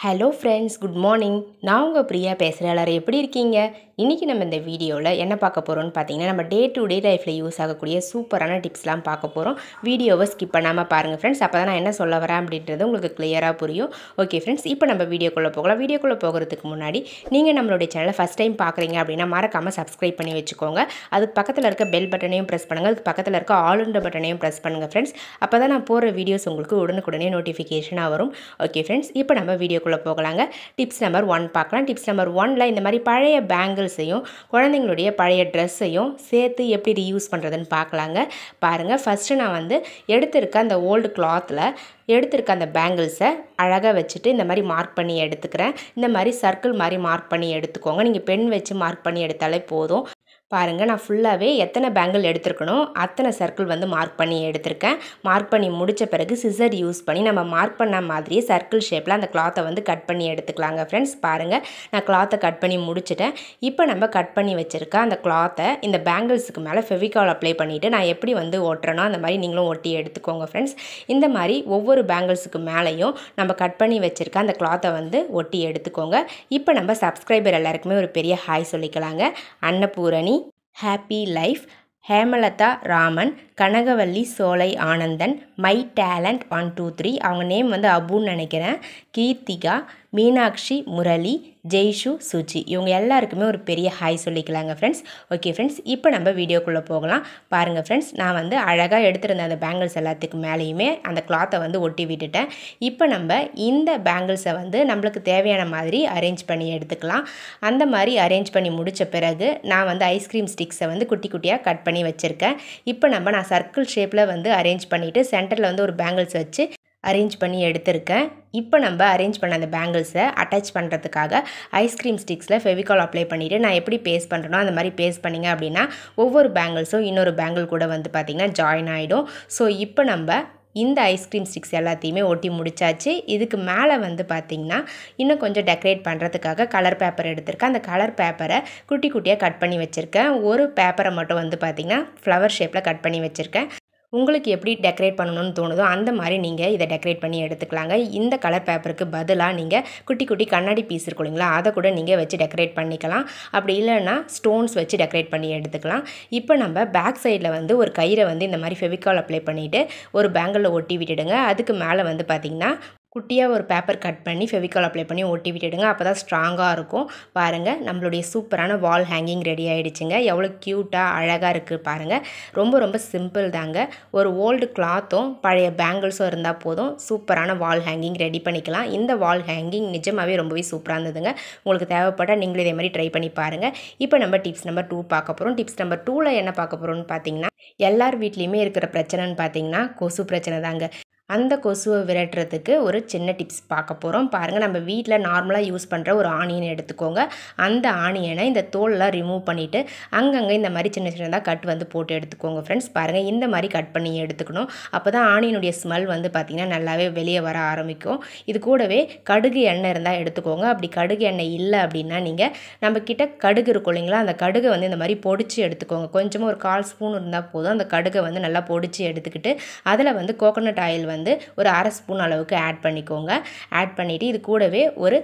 Hello friends, good morning. நான் உங்கள் பிரியா பேசுகிறேன். எல்லோரும் எப்படி இருக்கீங்க? இன்றைக்கி நம்ம இந்த வீடியோவில் என்ன பார்க்க போகிறோம்னு பார்த்தீங்கன்னா, நம்ம டே டு டே லைஃப்பில் யூஸ் ஆகக்கூடிய சூப்பரான டிப்ஸ்லாம் பார்க்க போகிறோம். வீடியோவை ஸ்கிப் பண்ணாமல் பாருங்கள் ஃப்ரெண்ட்ஸ். அப்போ தான் நான் என்ன சொல்ல வரேன் அப்படின்றது உங்களுக்கு கிளியராக புரியும். ஓகே ஃப்ரெண்ட்ஸ், இப்போ நம்ம வீடியோக்குள்ளே போகலாம். வீடியோக்குள்ளே போகிறதுக்கு முன்னாடி நீங்கள் நம்மளுடைய சேனலை ஃபஸ்ட் டைம் பார்க்குறீங்க அப்படின்னா மறக்காமல் சப்ஸ்கிரைப் பண்ணி வச்சுக்கோங்க. அதுக்கு பக்கத்தில் இருக்க பெல் பட்டனையும் ப்ரெஸ் பண்ணுங்கள். அதுக்கு பக்கத்தில் இருக்க ஆல்ன்ற பட்டனையும் ப்ரெஸ் பண்ணுங்கள் ஃப்ரெண்ட்ஸ். அப்போ தான் நான் போகிற வீடியோஸ் உங்களுக்கு உடனுக்குடனே நோட்டிஃபிகேஷனாக வரும். ஓகே ஃப்ரெண்ட்ஸ், இப்போ நம்ம வீடியோக்குள்ளே போகலாங்க. டிப்ஸ் நம்பர் 1 பார்க்கலாம். டிப்ஸ் நம்பர் 1ல இந்த மாதிரி பழைய பேங்கிள்ஸையும் குழந்தைங்களுடைய பழைய ட்ரெஸ்ஸையும் சேர்த்து எப்படி ரீயூஸ் பண்ணுறதுன்னு பார்க்கலாங்க. பாருங்கள், ஃபஸ்ட்டு நான் வந்து எடுத்திருக்க அந்த ஓல்டு கிளாத்தில் எடுத்திருக்க அந்த பேங்கிள்ஸை அழகாக வச்சுட்டு இந்த மாதிரி மார்க் பண்ணி எடுத்துக்கிறேன். இந்த மாதிரி சர்க்கிள் மாதிரி மார்க் பண்ணி எடுத்துக்கோங்க. நீங்கள் பென் வச்சு மார்க் பண்ணி எடுத்தாலே போதும். பாருங்கள், நான் ஃபுல்லாகவே எத்தனை பேங்கிள் எடுத்துருக்கணும் அத்தனை சர்க்கிள் வந்து மார்க் பண்ணி எடுத்திருக்கேன். மார்க் பண்ணி முடித்த பிறகு சிசர் யூஸ் பண்ணி நம்ம மார்க் பண்ண மாதிரியே சர்க்கிள் ஷேப்பில் அந்த கிளாத்தை வந்து கட் பண்ணி எடுத்துக்கலாங்க ஃப்ரெண்ட்ஸ். பாருங்கள், நான் கிளாத்தை கட் பண்ணி முடிச்சிட்டேன். இப்போ நம்ம கட் பண்ணி வச்சுருக்க அந்த கிளாத்தை இந்த பேங்கிள்ஸுக்கு மேலே ஃபெவிகால் அப்ளை பண்ணிவிட்டு நான் எப்படி வந்து ஒட்டுறேனோ அந்த மாதிரி நீங்களும் ஒட்டி எடுத்துக்கோங்க ஃப்ரெண்ட்ஸ். இந்த மாதிரி ஒவ்வொரு பேங்கிள்ஸுக்கு மேலேயும் நம்ம கட் பண்ணி வச்சுருக்க அந்த கிளாத்தை வந்து ஒட்டி எடுத்துக்கோங்க. இப்போ நம்ம சப்ஸ்கிரைபர் எல்லாருக்குமே ஒரு பெரிய ஹாய் சொல்லிக்கலாங்க. Annapoorani, happy life, Hemalatha Raman, Kanakavalli Solai Anandan, my talent 1 2 3, அவங்க நேம் வந்து அபுன்னு நினைக்கிறேன், கீர்த்திகா, மீனாட்சி, முரளி, ஜெய்ஷு, சுஜி, இவங்க எல்லாருக்குமே ஒரு பெரிய ஹாய் சொல்லிக்கலாங்க ஃப்ரெண்ட்ஸ். ஓகே ஃப்ரெண்ட்ஸ், இப்போ நம்ம வீடியோக்குள்ளே போகலாம். பாருங்கள் ஃப்ரெண்ட்ஸ், நான் வந்து அழகாக எடுத்துருந்த அந்த பேங்கிள்ஸ் எல்லாத்துக்கு மேலேயுமே அந்த கிளாத்தை வந்து ஒட்டி விட்டுட்டேன். இப்போ நம்ம இந்த பேங்கிள்ஸை வந்து நம்மளுக்கு தேவையான மாதிரி அரேஞ்ச் பண்ணி எடுத்துக்கலாம். அந்த மாதிரி அரேஞ்ச் பண்ணி முடித்த பிறகு நான் வந்து ஐஸ்கிரீம் ஸ்டிக்ஸை வந்து குட்டி குட்டியாக கட் பண்ணி வச்சுருக்கேன். இப்போ நான் சர்க்கிள் ஷேப்பில் வந்து அரேஞ்ச் பண்ணிவிட்டு சென்டரில் வந்து ஒரு பேங்கிள்ஸ் வச்சு அரேஞ்ச் பண்ணி எடுத்திருக்கேன். இப்போ நம்ம அரேஞ்ச் பண்ண அந்த பேங்கிள்ஸை அட்டாச் பண்ணுறதுக்காக ஐஸ்கிரீம் ஸ்டிக்ஸில் ஃபெவிகால் அப்ளை பண்ணிவிட்டு நான் எப்படி பேஸ்ட் பண்ணுறனோ அந்த மாதிரி பேஸ்ட் பண்ணிங்க அப்படின்னா ஒவ்வொரு பேங்கிள்ஸும் இன்னொரு பேங்கிள் கூட வந்து பார்த்திங்கன்னா ஜாயின் ஆகிடும். ஸோ இப்போ நம்ம இந்த ஐஸ்கிரீம் ஸ்டிக்ஸ் எல்லாத்தையுமே ஒட்டி முடிச்சாச்சு. இதுக்கு மேலே வந்து பார்த்திங்கன்னா இன்னும் கொஞ்சம் டெக்கரேட் பண்ணுறதுக்காக கலர் பேப்பர் எடுத்திருக்கேன். அந்த கலர் பேப்பரை குட்டி குட்டியாக கட் பண்ணி வச்சுருக்கேன். ஒரு பேப்பரை மட்டும் வந்து பார்த்திங்கன்னா ஃப்ளவர் ஷேப்பில் கட் பண்ணி வச்சுருக்கேன். உங்களுக்கு எப்படி டெக்கரேட் பண்ணணும்னு தோணுதோ அந்த மாதிரி நீங்கள் இதை டெக்கரேட் பண்ணி எடுத்துக்கலாங்க. இந்த கலர் பேப்பருக்கு பதிலாக நீங்கள் குட்டி குட்டி கண்ணாடி பீஸ் இருக்கும் இல்லைங்களா, அதை கூட நீங்கள் வச்சு டெக்கரேட் பண்ணிக்கலாம். அப்படி இல்லைன்னா ஸ்டோன்ஸ் வச்சு டெக்கரேட் பண்ணி எடுத்துக்கலாம். இப்போ நம்ம பேக் சைடில் வந்து ஒரு கயிறை வந்து இந்த மாதிரி ஃபெவிகால் அப்ளை பண்ணிவிட்டு ஒரு பேங்கிளில் ஒட்டி விட்டுடுங்க. அதுக்கு மேலே வந்து பார்த்திங்கன்னா குட்டியாக ஒரு பேப்பர் கட் பண்ணி ஃபெவிகால் அப்ளை பண்ணி ஒட்டி விட்டுடுங்க. அப்போ தான் ஸ்ட்ராங்காக இருக்கும். பாருங்கள், நம்மளுடைய சூப்பரான வால் ஹேங்கிங் ரெடி ஆகிடுச்சுங்க. எவ்வளோ க்யூட்டாக அழகாக இருக்குது பாருங்கள். ரொம்ப ரொம்ப சிம்பிள் தாங்க. ஒரு ஓல்டு கிளாத்தும் பழைய பேங்கிள்ஸும் இருந்தால் போதும், சூப்பரான வால் ஹேங்கிங் ரெடி பண்ணிக்கலாம். இந்த வால் ஹேங்கிங் நிஜமாகவே ரொம்பவே சூப்பராக இருந்ததுங்க. உங்களுக்கு தேவைப்பட்டால் நீங்களும் இதே மாதிரி ட்ரை பண்ணி பாருங்கள். இப்போ நம்ம டிப்ஸ் நம்பர் 2 பார்க்க போகிறோம். டிப்ஸ் நம்பர் 2ல் என்ன பார்க்க போகிறோம்னு பார்த்தீங்கன்னா, எல்லார் வீட்லேயுமே இருக்கிற பிரச்சனைன்னு பார்த்தீங்கன்னா கொசு பிரச்சனை தாங்க. அந்த கொசுவை விரட்டுறதுக்கு ஒரு சின்ன டிப்ஸ் பார்க்க போகிறோம். பாருங்கள், நம்ம வீட்டில் நார்மலாக யூஸ் பண்ணுற ஒரு ஆனியன் எடுத்துக்கோங்க. அந்த ஆனியனை இந்த தோலெலாம் ரிமூவ் பண்ணிவிட்டு அங்கங்கே இந்த மாதிரி சின்ன சின்னதாக கட் வந்து போட்டு எடுத்துக்கோங்க ஃப்ரெண்ட்ஸ். பாருங்கள், இந்த மாதிரி கட் பண்ணி எடுத்துக்கணும். அப்போ தான் ஆனியனுடைய ஸ்மெல் வந்து பார்த்திங்கன்னா நல்லாவே வெளியே வர ஆரம்பிக்கும். இது கூடவே கடுகு எண்ணெய் இருந்தால் எடுத்துக்கோங்க. அப்படி கடுகு எண்ணெய் இல்லை அப்படின்னா நீங்கள் நம்மக்கிட்ட கடுகு இருக்கும் இல்லைங்களா, அந்த கடுகை வந்து இந்த மாதிரி பொடிச்சு எடுத்துக்கோங்க. கொஞ்சமாக ஒரு 1/4 ஸ்பூன் இருந்தால் போதும். அந்த கடுகை வந்து நல்லா பொடிச்சு எடுத்துக்கிட்டு அதில் வந்து கோகோனட் ஆயில் வந்து ஒரு 1/2 ஸ்பூன் அளவுக்கு ஆட் பண்ணிக்கோங்க. ஆட் பண்ணிவிட்டு இது கூடவே ஒரு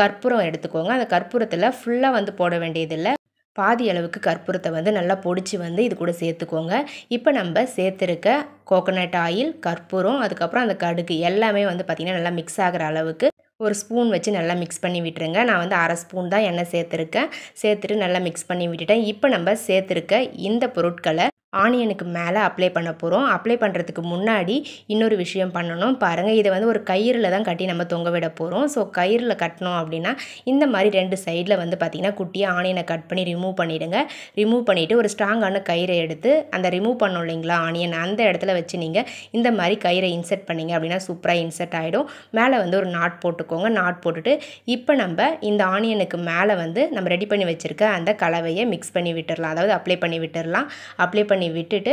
கற்பூரம் எடுத்துக்கோங்க. அந்த கற்பூரத்தில் ஃபுல்லாக வந்து போட வேண்டியதில்லை, பாதி அளவுக்கு கற்பூரத்தை வந்து நல்லா பொடிச்சு வந்து இது கூட சேர்த்துக்கோங்க. இப்போ நம்ம சேர்த்துருக்க கோகோனட் ஆயில், கற்பூரம், அதுக்கப்புறம் அந்த கடுகு எல்லாமே வந்து பார்த்திங்கன்னா நல்லா மிக்ஸ் ஆகிற அளவுக்கு ஒரு ஸ்பூன் வச்சு நல்லா மிக்ஸ் பண்ணி விட்டுருங்க. நான் வந்து 1/2 ஸ்பூன் தான் எண்ணெய் சேர்த்துருக்கேன். சேர்த்துட்டு நல்லா மிக்ஸ் பண்ணி விட்டுட்டேன். இப்போ நம்ம சேர்த்துருக்க இந்த பொருட்களை ஆனியனுக்கு மேலே அப்ளை பண்ண போகிறோம். அப்ளை பண்ணுறதுக்கு முன்னாடி இன்னொரு விஷயம் பண்ணணும். பாருங்கள், இதை வந்து ஒரு கயிறில் தான் கட்டி நம்ம தொங்க விட போகிறோம். ஸோ கயிறில் கட்டினோம் அப்படின்னா இந்த மாதிரி 2 சைடில் வந்து பார்த்திங்கன்னா குட்டியாக ஆனியனை கட் பண்ணி ரிமூவ் பண்ணிவிடுங்க. ரிமூவ் பண்ணிவிட்டு ஒரு ஸ்ட்ராங்கான கயிறை எடுத்து அந்த ரிமூவ் பண்ணோம் இல்லைங்களா ஆனியன், அந்த இடத்துல வச்சு நீங்கள் இந்த மாதிரி கயிறை இன்சர்ட் பண்ணிங்க அப்படின்னா சூப்பராக இன்சர்ட் ஆகிடும். மேலே வந்து ஒரு நாட் போட்டுக்கோங்க. நாட் போட்டுட்டு இப்போ நம்ம இந்த ஆனியனுக்கு மேலே வந்து நம்ம ரெடி பண்ணி வச்சுருக்க அந்த கலவையை மிக்ஸ் பண்ணி விட்டுடலாம், அதாவது அப்ளை பண்ணி விட்டுடலாம். அப்ளை பண்ணி விட்டுட்டு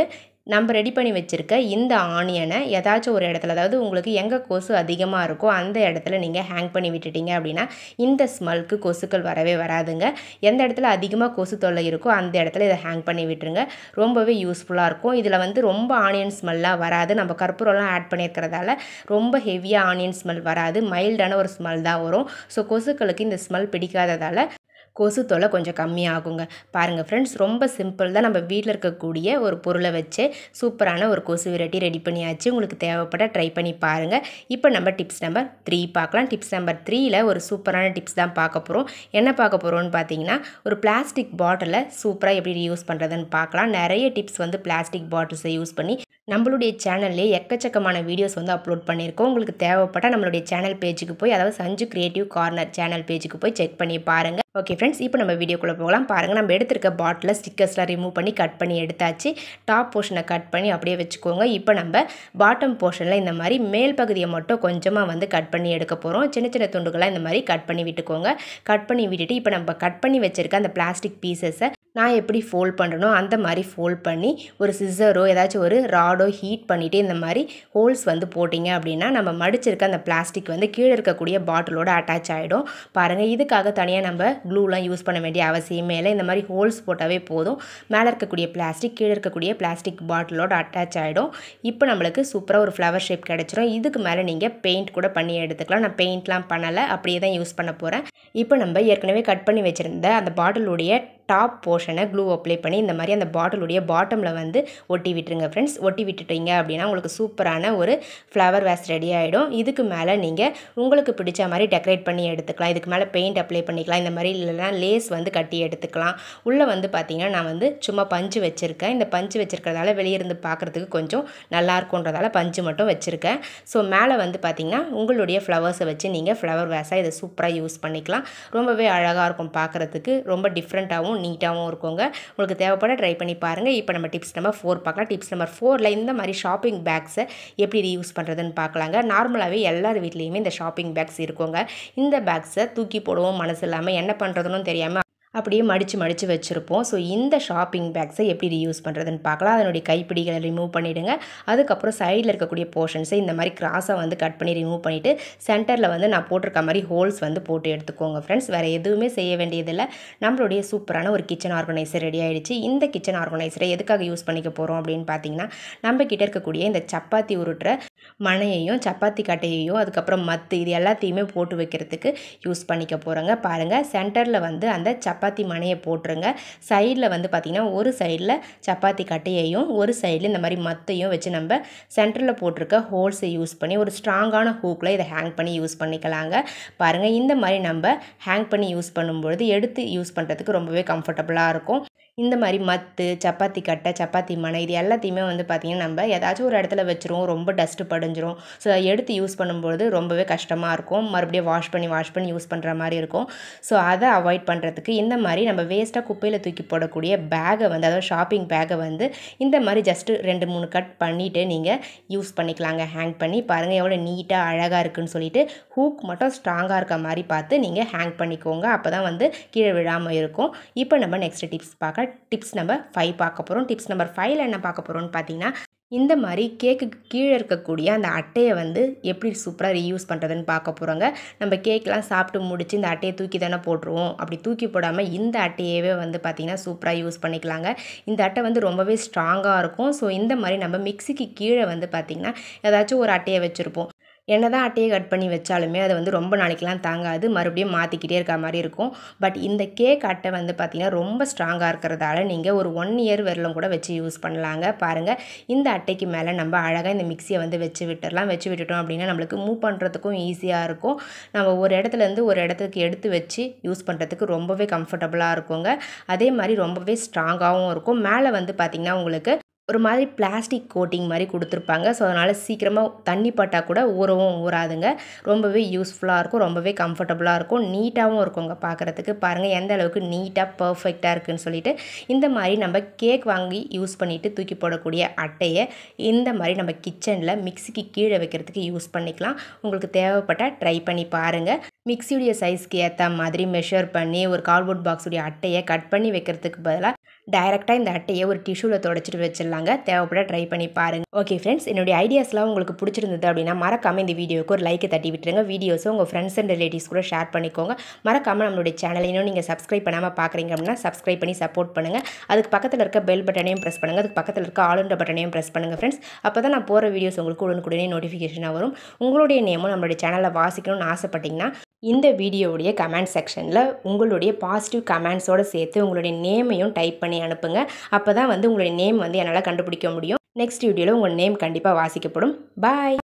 நம்ம ரெடி பண்ணி வச்சுருக்க இந்த ஆனியனை ஏதாச்சும் ஒரு இடத்துல, அதாவது உங்களுக்கு எங்கே கொசு அதிகமாக இருக்கோ அந்த இடத்துல நீங்கள் ஹேங் பண்ணி விட்டுட்டீங்க அப்படின்னா இந்த ஸ்மெல்க்கு கொசுக்கள் வரவே வராதுங்க. எந்த இடத்துல அதிகமாக கொசு தொல்லை இருக்கோ அந்த இடத்துல இதை ஹேங் பண்ணி விட்டுருங்க. ரொம்பவே யூஸ்ஃபுல்லாக இருக்கும். இதில் வந்து ரொம்ப ஆனியன் ஸ்மெல்லாம் வராது. நம்ம கற்பூரம்லாம் ஆட் பண்ணியிருக்கிறதால ரொம்ப ஹெவியாக ஆனியன் ஸ்மெல் வராது. மைல்டான ஒரு ஸ்மெல் தான் வரும். ஸோ கொசுக்களுக்கு இந்த ஸ்மெல் பிடிக்காததால் கொசு தொல்லை கொஞ்சம் கம்மியாகுங்க. பாருங்கள் ஃப்ரெண்ட்ஸ், ரொம்ப சிம்பிள் தான். நம்ம வீட்டில் இருக்கக்கூடிய ஒரு பொருளை வச்சு சூப்பரான ஒரு கொசு விரட்டி ரெடி பண்ணியாச்சு. உங்களுக்கு தேவைப்பட ட்ரை பண்ணி பாருங்கள். இப்போ நம்ம டிப்ஸ் நம்பர் 3 பார்க்கலாம். டிப்ஸ் நம்பர் 3ல் ஒரு சூப்பரான டிப்ஸ் தான் பார்க்க போகிறோம். என்ன பார்க்க போகிறோம்னு பார்த்தீங்கன்னா, ஒரு பிளாஸ்டிக் பாட்டிலை சூப்பராக எப்படி யூஸ் பண்ணுறதுன்னு பார்க்கலாம். நிறைய டிப்ஸ் வந்து பிளாஸ்டிக் பாட்டில்ஸை யூஸ் பண்ணி நம்மளுடைய சேனல்லே எக்கச்சக்கமான வீடியோஸ் வந்து அப்லோட் பண்ணியிருக்கோம். உங்களுக்கு தேவைப்பட்டால் நம்மளுடைய சேனல் பேஜுக்கு போய், அதாவது சஞ்சு கிரியேட்டிவ் கார்னர் சேனல் பேஜுக்கு போய் செக் பண்ணி பாருங்கள். ஓகே ஃப்ரெண்ட்ஸ், இப்போ நம்ம வீடியோக்குள்ளே போகலாம். பாருங்கள், நம்ம எடுத்திருக்க பாட்டில் ஸ்டிக்கர்ஸ்லாம் ரிமூவ் பண்ணி கட் பண்ணி எடுத்தாச்சு. டாப் போர்ஷனை கட் பண்ணி அப்படியே வச்சுக்கோங்க. இப்போ நம்ம பாட்டம் போர்ஷனில் இந்த மாதிரி மேல் பகுதியை மட்டும் கொஞ்சமாக வந்து கட் பண்ணி எடுக்க போகிறோம். சின்ன சின்ன துண்டுகளாக இந்த மாதிரி கட் பண்ணி விட்டுக்கோங்க. கட் பண்ணி விட்டுட்டு இப்போ நம்ம கட் பண்ணி வச்சுருக்க அந்த பிளாஸ்டிக் பீசஸை நான் எப்படி ஃபோல்ட் பண்ணுறனோ அந்த மாதிரி ஃபோல்ட் பண்ணி ஒரு சிசரோ ஏதாச்சும் ஒரு ராடோ ஹீட் பண்ணிவிட்டு இந்த மாதிரி ஹோல்ஸ் வந்து போட்டிங்க அப்படின்னா நம்ம மடிச்சிருக்க அந்த பிளாஸ்டிக் வந்து கீழே இருக்கக்கூடிய பாட்டிலோட அட்டாச் ஆகிடும். பாருங்கள், இதுக்காக தனியாக நம்ம க்ளூலாம் யூஸ் பண்ண வேண்டிய அவசியமே இல்லை. இந்த மாதிரி ஹோல்ஸ் போட்டாவே போதும். மேலே இருக்கக்கூடிய பிளாஸ்டிக் கீழே இருக்கக்கூடிய பிளாஸ்டிக் பாட்டிலோட அட்டாச் ஆகிடும். இப்போ நம்மளுக்கு சூப்பராக ஒரு ஃப்ளவர் ஷேப் கிடச்சிரும். இதுக்கு மேலே நீங்கள் பெயிண்ட் கூட பண்ணி எடுத்துக்கலாம். நான் பெயிண்ட்லாம் பண்ணலை, அப்படியே தான் யூஸ் பண்ண போகிறேன். இப்போ நம்ம ஏற்கனவே கட் பண்ணி வச்சுருந்த அந்த பாட்டிலுடைய டாப் போர்ஷனை க்ளூ அப்ளை பண்ணி இந்த மாதிரி அந்த பாட்டிலுடைய பாட்டமில் வந்து ஒட்டி விட்டுருங்க ஃப்ரெண்ட்ஸ். ஒட்டி விட்டுட்டீங்க அப்படின்னா உங்களுக்கு சூப்பரான ஒரு ஃப்ளவர் வேஸ் ரெடி ஆகிடும். இதுக்கு மேலே நீங்கள் உங்களுக்கு பிடிச்ச மாதிரி டெக்கரேட் பண்ணி எடுத்துக்கலாம். இதுக்கு மேலே பெயிண்ட் அப்ளை பண்ணிக்கலாம். இந்த மாதிரி இல்லைனா லேஸ் வந்து கட்டி எடுத்துக்கலாம். உள்ளே வந்து பார்த்திங்கன்னா நான் வந்து சும்மா பஞ்சு வச்சுருக்கேன். இந்த பஞ்சு வச்சுருக்கிறதால வெளியிருந்து பார்க்குறதுக்கு கொஞ்சம் நல்லாயிருக்குன்றதால பஞ்சு மட்டும் வச்சுருக்கேன். ஸோ மேலே வந்து பார்த்திங்கன்னா உங்களுடைய ஃப்ளவர்ஸை வச்சு நீங்கள் ஃப்ளவர் வேஸாக இதை சூப்பராக யூஸ் பண்ணிக்கலாம். ரொம்பவே அழகாக இருக்கும் பார்க்குறதுக்கு. ரொம்ப டிஃப்ரெண்ட்டாகவும் நீட்டாகவும் இருக்குங்க. உங்களுக்கு தேவைப்பட ட்ரை பண்ணி பாருங்கள். இப்போ நம்ம டிப்ஸ் நம்பர் 4 பார்க்கலாம். டிப்ஸ் நம்பர் 4ல் இந்த மாதிரி ஷாப்பிங் பேக்ஸை எப்படி யூஸ் பண்ணுறதுன்னு பார்க்கலாங்க. நார்மலாகவே எல்லார் வீட்லேயுமே இந்த ஷாப்பிங் பேக்ஸ் இருக்குங்க. இந்த பேக்ஸை தூக்கி போடவும் மனசு இல்லாமல் என்ன பண்ணுறதுன்னு தெரியாமல் அப்படியே மடித்து வச்சுருப்போம். ஸோ இந்த ஷாப்பிங் பேக்ஸை எப்படி ரீயூஸ் பண்ணுறதுன்னு பார்க்கலாம். அதனுடைய கைப்பிடிகளை ரிமூவ் பண்ணிவிடுங்க. அதுக்கப்புறம் சைடில் இருக்கக்கூடிய போர்ஷன்ஸை இந்த மாதிரி கிராஸாக வந்து கட் பண்ணி ரிமூவ் பண்ணிவிட்டு சென்டரில் வந்து நான் போட்டிருக்க மாதிரி ஹோல்ஸ் வந்து போட்டு எடுத்துக்கோங்க ஃப்ரெண்ட்ஸ். வேறு எதுவுமே செய்ய வேண்டியதில்லை. நம்மளுடைய சூப்பரான ஒரு கிச்சன் ஆர்கனைசர் ரெடி ஆகிடுச்சு. இந்த கிச்சன் ஆர்கனைசரை எதுக்காக யூஸ் பண்ணிக்க போகிறோம் அப்படின்னு பார்த்தீங்கன்னா, நம்ம கிட்ட இருக்கக்கூடிய இந்த சப்பாத்தி உருட்டுற மணையையும் சப்பாத்தி கட்டையையும் அதுக்கப்புறம் மத்து இது எல்லாத்தையுமே போட்டு வைக்கிறதுக்கு யூஸ் பண்ணிக்க போகிறோங்க. பாருங்கள், சென்டரில் வந்து அந்த சப்பாத்தி மணையை போட்டுருங்க. சைடில் வந்து பார்த்திங்கன்னா ஒரு சைடில் சப்பாத்தி கட்டையையும் ஒரு சைடில் இந்த மாதிரி மத்தையும் வச்சு நம்ம சென்டரில் போட்டிருக்க ஹோல்ஸை யூஸ் பண்ணி ஒரு ஸ்ட்ராங்கான ஹூக்கில் இதை ஹேங் பண்ணி யூஸ் பண்ணிக்கலாங்க. பாருங்கள், இந்த மாதிரி நம்ம ஹேங் பண்ணி யூஸ் பண்ணும்பொழுது எடுத்து யூஸ் பண்ணுறதுக்கு ரொம்பவே கம்ஃபர்டபுளாக இருக்கும். இந்த மாதிரி மத்து, சப்பாத்தி கட்டை, சப்பாத்தி மணை இது எல்லாத்தையுமே வந்து பார்த்திங்கன்னா நம்ம ஏதாச்சும் ஒரு இடத்துல வச்சுருவோம், ரொம்ப டஸ்ட்டு படிஞ்சிரும். ஸோ எடுத்து யூஸ் பண்ணும்போது ரொம்பவே கஷ்டமாக இருக்கும். மறுபடியும் வாஷ் பண்ணி யூஸ் பண்ணுற மாதிரி இருக்கும். ஸோ அதை அவாய்ட் பண்ணுறதுக்கு இந்த மாதிரி நம்ம வேஸ்ட்டாக குப்பையில் தூக்கி போடக்கூடிய பேகை வந்து, அதாவது ஷாப்பிங் பேகை வந்து இந்த மாதிரி ஜஸ்ட்டு 2-3 கட் பண்ணிவிட்டு நீங்கள் யூஸ் பண்ணிக்கலாங்க. ஹேங் பண்ணி பாருங்கள் எவ்வளோ நீட்டாக அழகாக இருக்குதுன்னு சொல்லிட்டு ஹூக் மட்டும் ஸ்ட்ராங்காக இருக்க மாதிரி பார்த்து நீங்கள் ஹேங் பண்ணிக்கோங்க. அப்போ தான் வந்து கீழே விழாமல் இருக்கும். இப்போ நம்ம நெக்ஸ்ட் டிப்ஸ் பார்க்க டிப்ஸ் நம்பர் 5 பார்க்க போகிறோம். டிப்ஸ் நம்பர் 5ல் என்ன பார்க்க போகிறோம்னு பார்த்தீங்கன்னா, இந்த மாதிரி கேக்குக்கு கீழே இருக்கக்கூடிய அந்த அட்டையை வந்து எப்படி சூப்பராக ரீயூஸ் பண்ணுறதுன்னு பார்க்க போகிறோங்க. நம்ம கேக்லாம் சாப்பிட்டு முடிச்சு இந்த அட்டையை தூக்கி தானே போட்டுருவோம். அப்படி தூக்கி போடாமல் இந்த அட்டையவே வந்து பார்த்திங்கன்னா சூப்பராக யூஸ் பண்ணிக்கலாங்க. இந்த அட்டை வந்து ரொம்பவே ஸ்ட்ராங்காக இருக்கும். ஸோ இந்த மாதிரி நம்ம மிக்சிக்கு கீழே வந்து பார்த்திங்கன்னா ஏதாச்சும் ஒரு அட்டையை வச்சுருப்போம். என்னதான் அட்டையை கட் பண்ணி வச்சாலுமே அது வந்து ரொம்ப நாளைக்கெலாம் தாங்காது. மறுபடியும் மாற்றிக்கிட்டே இருக்க மாதிரி இருக்கும். பட் இந்த கேக் அட்டை வந்து பார்த்திங்கன்னா ரொம்ப ஸ்ட்ராங்காக இருக்கிறதால நீங்கள் ஒரு 1 இயர் வரலும் கூட வச்சு யூஸ் பண்ணலாங்க. பாருங்கள், இந்த அட்டைக்கு மேலே நம்ம அழகாக இந்த மிக்சியை வந்து வச்சு விட்டுடலாம். வச்சு விட்டுட்டோம் அப்படின்னா நம்மளுக்கு மூவ் பண்ணுறதுக்கும் ஈஸியாக இருக்கும். நம்ம ஒரு இடத்துலேருந்து ஒரு இடத்துக்கு எடுத்து வச்சு யூஸ் பண்ணுறதுக்கு ரொம்பவே கம்ஃபர்டபுளாக இருக்குங்க. அதே மாதிரி ரொம்பவே ஸ்ட்ராங்காகவும் இருக்கும். மேலே வந்து பார்த்திங்கன்னா உங்களுக்கு ஒரு மாதிரி பிளாஸ்டிக் கோட்டிங் மாதிரி கொடுத்துருப்பாங்க. ஸோ அதனால் சீக்கிரமாக தண்ணி பட்டால் கூட ஊறாதுங்க. ரொம்பவே யூஸ்ஃபுல்லாக இருக்கும். ரொம்பவே கம்ஃபர்டபுளாக இருக்கும். நீட்டாகவும் இருக்குங்க பார்க்குறதுக்கு. பாருங்கள் எந்த அளவுக்கு நீட்டாக பர்ஃபெக்டாக இருக்குதுன்னு சொல்லிட்டு. இந்த மாதிரி நம்ம கேக் வாங்கி யூஸ் பண்ணிவிட்டு தூக்கி போடக்கூடிய அட்டையை இந்த மாதிரி நம்ம கிச்சனில் மிக்சிக்கு கீழே வைக்கிறதுக்கு யூஸ் பண்ணிக்கலாம். உங்களுக்கு தேவைப்பட்டால் ட்ரை பண்ணி பாருங்கள். மிக்ஸியுடைய சைஸ்க்கு ஏற்ற மாதிரி மெஷர் பண்ணி ஒரு கார்ட்போர்ட் பாக்ஸுடைய அட்டையை கட் பண்ணி வைக்கிறதுக்கு பதிலாக டைரெக்டாக இந்த அட்டையை ஒரு டிஷ்யூவில் தொடச்சிட்டு வச்சிடலாங்க. தேவைப்பட ட்ரை பண்ணி பாருங்கள். ஓகே ஃப்ரெண்ட்ஸ், என்னுடைய ஐடியாஸ்லாம் உங்களுக்கு பிடிச்சிருந்தது அப்படின்னா மறக்காமல் இந்த வீடியோவுக்கு ஒரு லைக்கை தட்டி விட்டுருங்க. வீடியோஸை உங்கள் ஃப்ரெண்ட்ஸ் அண்ட் ரிலேட்டிவ்ஸ் கூட ஷேர் பண்ணிக்கோங்க. மறக்காமல் நம்மளுடைய சேனலை இன்னும் நீங்கள் சப்ஸ்கிரைப் பண்ணாமல் பார்க்குறீங்க அப்படின்னா சப்ஸ்கிரைப் பண்ணி சப்போர்ட் பண்ணுங்கள். அதுக்கு பக்கத்தில் இருக்க பெல் பட்டனையும் ப்ரெஸ் பண்ணுங்கள். அதுக்கு பக்கத்தில் இருக்க ஆளுன்ற பட்டனையும் ப்ரெஸ் பண்ணுங்கள் ஃப்ரெண்ட்ஸ். அப்போ தான் நான் போகிற வீடியோஸ் உங்களுக்கு உடனுக்குடனே நோட்டிஃபிகேஷனாக வரும். உங்களுடைய நேமும் நம்மளுடைய சேனலில் வாசிக்கணும்னு ஆசைப்பட்டீங்கன்னா இந்த வீடியோவுடைய கமெண்ட் செக்ஷனில் உங்களுடைய பாசிட்டிவ் கமெண்ட்ஸோடு சேர்த்து உங்களுடைய நேமையும் டைப் பண்ணி அனுப்புங்க. அப்போ தான் உங்களுடைய நேம் என்னால் கண்டுபிடிக்க முடியும். நெக்ஸ்ட் வீடியோவில் உங்கள் நேம் கண்டிப்பாக வாசிக்கப்படும். பாய்.